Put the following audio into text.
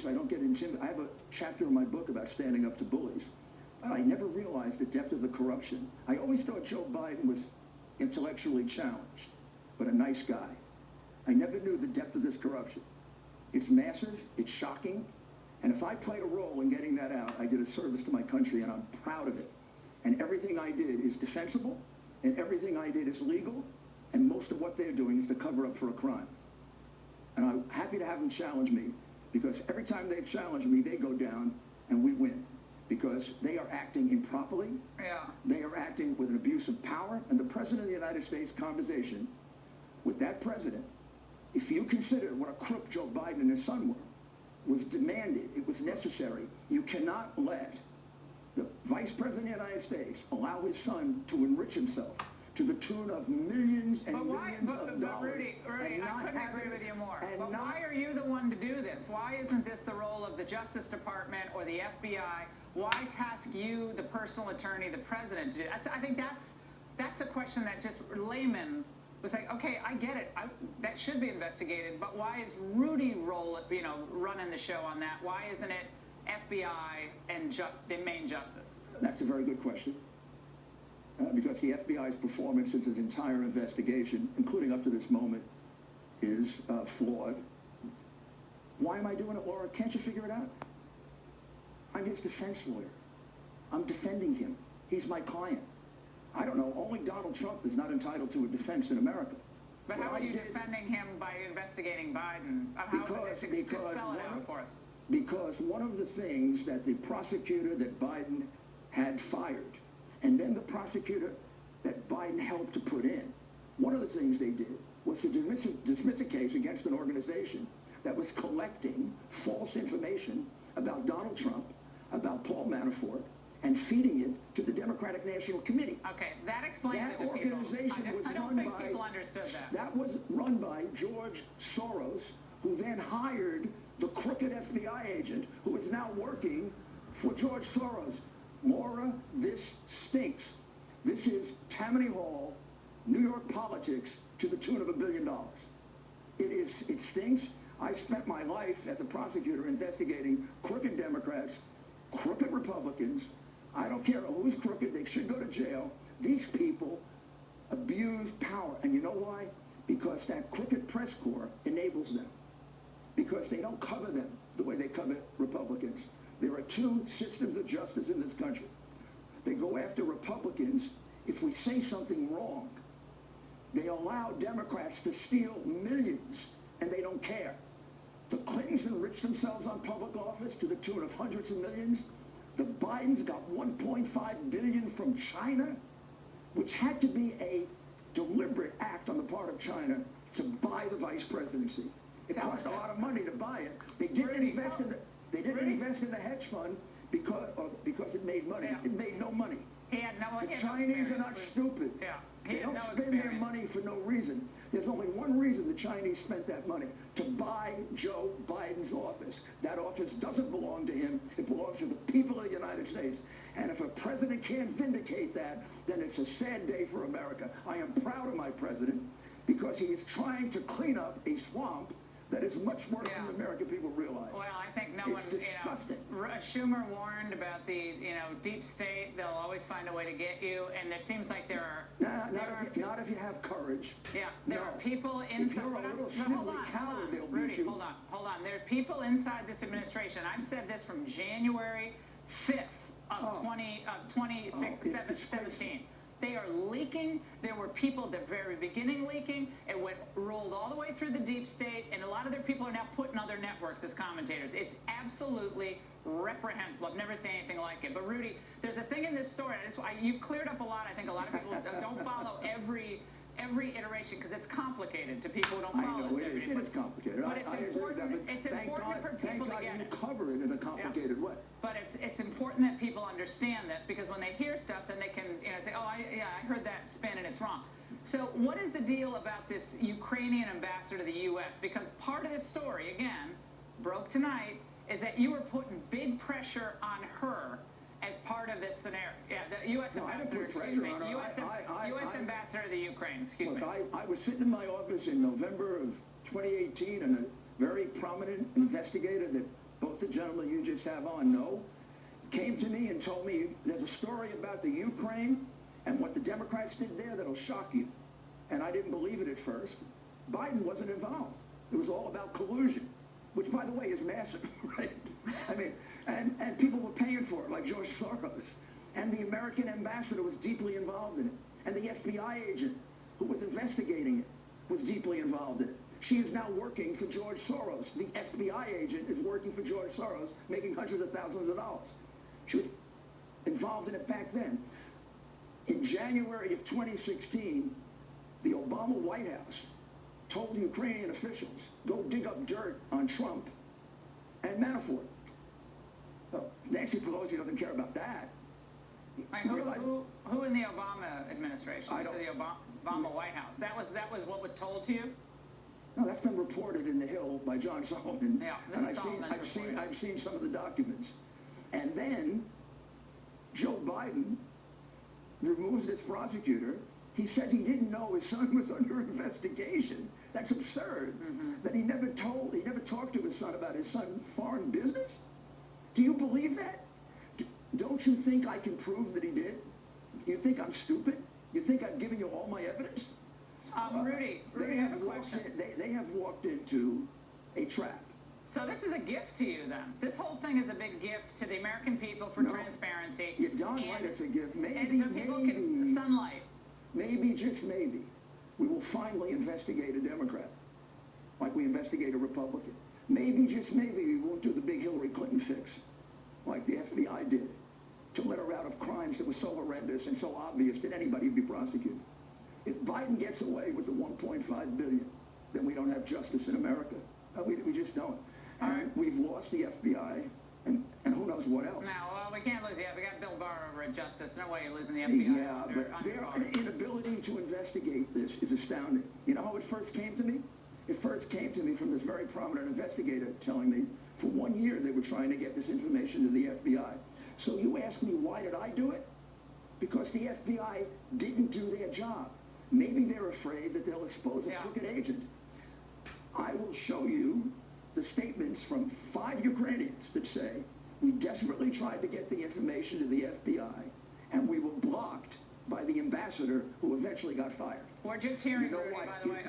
so I don't get intimidated. I have a chapter in my book about standing up to bullies. I never realized the depth of the corruption. I always thought Joe Biden was intellectually challenged, but a nice guy. I never knew the depth of this corruption. It's massive, it's shocking, and if I played a role in getting that out, I did a service to my country, and I'm proud of it. And everything I did is defensible, and everything I did is legal, and most of what they're doing is to cover up for a crime. And I'm happy to have them challenge me, because every time they've challenged me, they go down and we win. Because they are acting improperly, they are acting with an abuse of power, and the President of the United States conversation with that president, if you consider what a crook Joe Biden and his son were, was demanded, it was necessary. You cannot let the Vice President of the United States allow his son to enrich himself to the tune of millions and millions of dollars. But Rudy, I couldn't agree with you more. But why are you the one to do this? Why isn't this the role of the Justice Department or the FBI? Why task you, the personal attorney, the president, to do it? I think that's a question that just layman was like, okay, I get it. That should be investigated, but why is Rudy running the show on that? Why isn't it FBI and the main justice? That's a very good question. Because the FBI's performance since its entire investigation, including up to this moment, is flawed. Why am I doing it, Laura? Can't you figure it out? I'm his defense lawyer. I'm defending him. He's my client. I don't know, only Donald Trump is not entitled to a defense in America. But how are you defending him by investigating Biden? Just spell it out for us. Because one of the things that the prosecutor that Biden had fired, and then the prosecutor that Biden helped to put in, one of the things they did was to dismiss a case against an organization that was collecting false information about Donald Trump, about Paul Manafort, and feeding it to the Democratic National Committee. Okay, that explains it to people. That organization was I don't think people understood that. That was run by George Soros, who then hired the crooked FBI agent who is now working for George Soros. Laura, this stinks. This is Tammany Hall, New York politics to the tune of $1 billion. It stinks. I spent my life as a prosecutor investigating crooked Democrats, crooked Republicans. I don't care who's crooked, they should go to jail. These people abuse power. And you know why? Because that crooked press corps enables them. Because they don't cover them the way they cover Republicans. There are two systems of justice in this country. They go after Republicans if we say something wrong. They allow Democrats to steal millions, and they don't care. The Clintons enriched themselves on public office to the tune of hundreds of millions. The Bidens got $1.5 billion from China, which had to be a deliberate act on the part of China to buy the vice presidency. It cost a lot of money to buy it. They didn't invest in the hedge fund because it made money. It made no money. The Chinese are not stupid. They don't spend their money for no reason. There's only one reason the Chinese spent that money: to buy Joe Biden's office. That office doesn't belong to him. It belongs to the people of the United States. And if a president can't vindicate that, then it's a sad day for America. I am proud of my president because he is trying to clean up a swamp that is much worse than the American people realize. Well, I think no it's disgusting. Schumer warned about the, deep state. They'll always find a way to get you, and there seems like there are... Not if you have courage. Yeah, there are people inside... If you're a little snivelly coward, they'll beat you. Hold on. There are people inside this administration. I've said this from January 5th of 2017. They are leaking. There were people at the very beginning leaking. It rolled all the way through the deep state, and a lot of their people are now put in other networks as commentators. It's absolutely reprehensible. I've never seen anything like it. But Rudy, there's a thing in this story. You've cleared up a lot. I think a lot of people don't follow every iteration because it's complicated to people who don't follow this. I know it is complicated. But it's important. It's important for people to get it. Cover it in a complicated way. But it's important that people understand this, because when they hear stuff, then they can say, oh, I heard that spin and it's wrong. So what is the deal about this Ukrainian ambassador to the U.S.? Because part of this story, again, broke tonight, is that you were putting big pressure on her as part of this scenario. Yeah, the U.S. ambassador, U.S. ambassador to the Ukraine, excuse me. I was sitting in my office in November of 2018, and a very prominent investigator that both gentleman you just have on, no, came to me and told me there's a story about the Ukraine and what the Democrats did there that'll shock you. And I didn't believe it at first. Biden wasn't involved. It was all about collusion, which, by the way, is massive, right? I mean, and people were paying for it, like George Soros. And the American ambassador was deeply involved in it. And the FBI agent who was investigating it was deeply involved in it. She is now working for George Soros. The FBI agent is working for George Soros, making hundreds of thousands of dollars. She was involved in it back then. In January of 2016, the Obama White House told Ukrainian officials, go dig up dirt on Trump and Manafort. Well, Nancy Pelosi doesn't care about that. Who in the Obama administration? So the Obama White House. That was what was told to you? No, that's been reported in The Hill by John Solomon. Yeah, and I've seen some of the documents. And then Joe Biden removes this prosecutor. He says he didn't know his son was under investigation. That's absurd. That he never talked to his son about his son's foreign business. Do you believe that? Don't you think I can prove that he did? You think I'm stupid? You think I've given you all my evidence? Rudy, I have a question. They have walked into a trap. So this is a gift to you, then? This whole thing is a big gift to the American people for transparency. You're darn right it's a gift. Maybe, and so people can sunlight. Maybe, just maybe, we will finally investigate a Democrat like we investigate a Republican. Maybe, just maybe, we won't do the big Hillary Clinton fix like the FBI did to let her out of crimes that were so horrendous and so obvious that anybody would be prosecuted. If Biden gets away with the $1.5 billion, then we don't have justice in America. We just don't. And we've lost the FBI, and who knows what else. No, well, we can't lose the FBI. We got Bill Barr over at Justice. No way you're losing the FBI. Yeah, but their inability to investigate this is astounding. You know how it first came to me? It first came to me from this very prominent investigator telling me for 1 year they were trying to get this information to the FBI. So you ask me, why did I do it? Because the FBI didn't do their job. Maybe they're afraid that they'll expose a crooked agent. I will show you the statements from 5 Ukrainians that say, we desperately tried to get the information to the FBI, and we were blocked by the ambassador who eventually got fired. We're just hearing, Rudy, by the way.